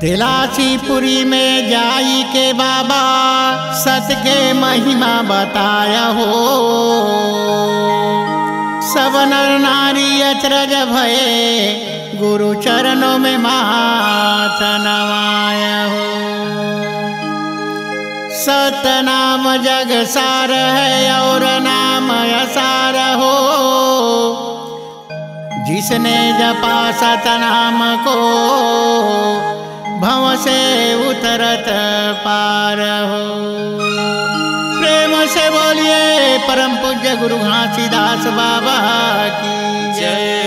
तिलासीपुरी में जाई के बाबा सत के महिमा बताया हो। सब नर नारी अचरज भये गुरु चरणों में माथ नवाया हो। सतनाम जग सार है और नाम असार हो। जिसने जपा सतनाम को भव से उतरत पार हो। प्रेम से बोलिए परम पूज्य गुरु घासीदास बाबा की जय।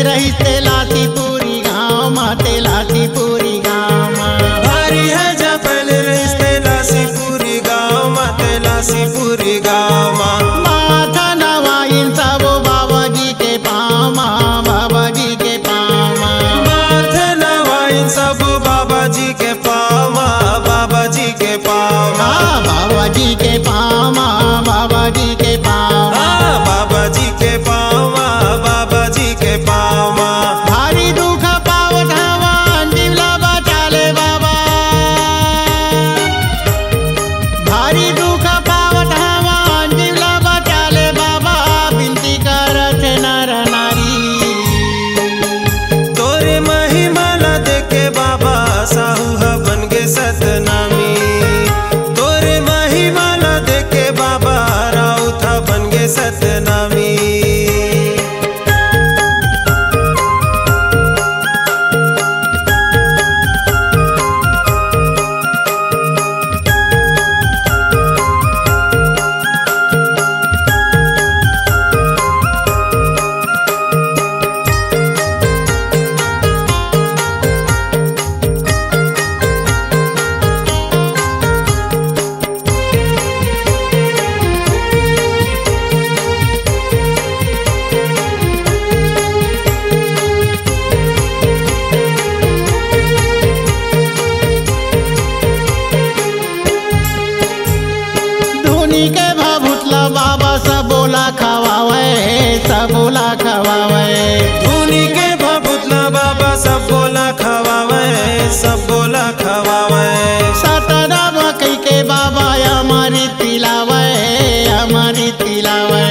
रही तिलासीपुरी गाँव में, तिलासीपुरी गाँव में भारी है जा पहले रही तिलासीपुरी गाँव में, तिलासीपुरी गाँव में माथा नवाइन सब बाबा जी के पाँव में, बाबा जी के पाँव में माथा नवाइन सब बाबा जी के पाँव में, बाबा जी के पाँव में बाबा जी के पाँव में, बाबा जी के पाँव में बाबा जी के पाँव में, बाबा जी के पाँव में भारी दुख पावत हवन जीवला बचा ले बाबा। भारी दुख पावत हवन जीवला बचा ले बाबा। विनती करत नर नारी तोरे महिमा ला देखे बाबा साहू ह बन गे सतनामी। तोरे महिमा ला देखे बाबा राउत ह बन गे सतनामी। के भभुतला बाबा सबोला खवावे, सबोला खवावे धुनी के भभुतला बाबा सब बोला खवावे, सब बोला खवावे सतनाम कई के बाबा अमृत पिलावे, अमृत पिलावे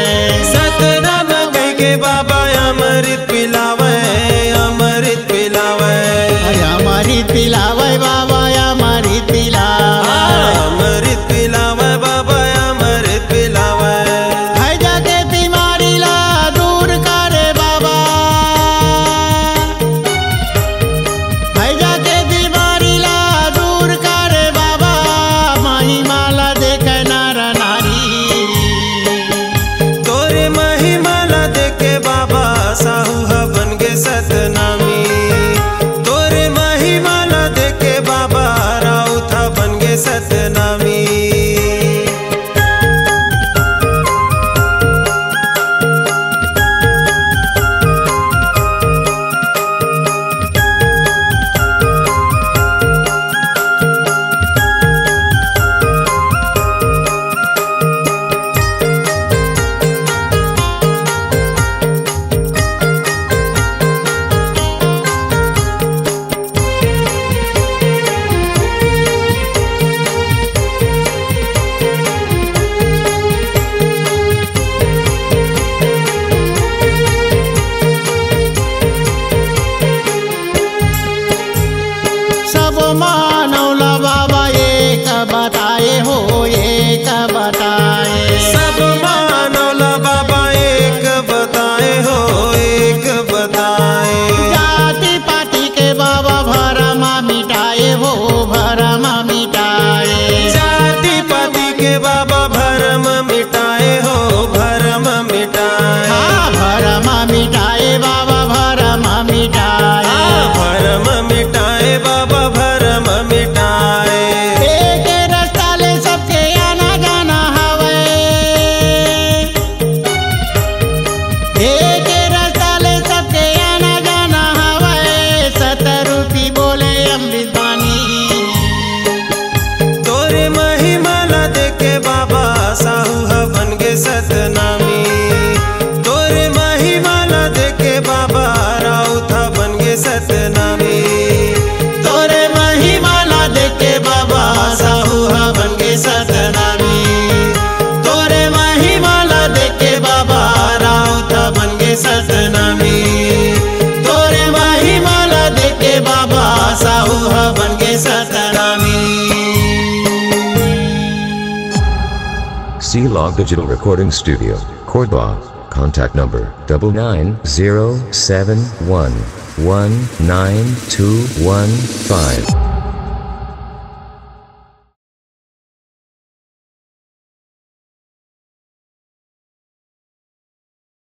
सतनाम कई के बाबा अमृत पिलावे, अमृत पिलावे अमृत पिलावे बाबा, अमृत पिलावे अमृत पिलावे बाबा, अमृत पिलावे है जाके बीमारी ला दूर करे बाबा। Log Digital Recording Studio, Cordoba. Contact number 99071192215.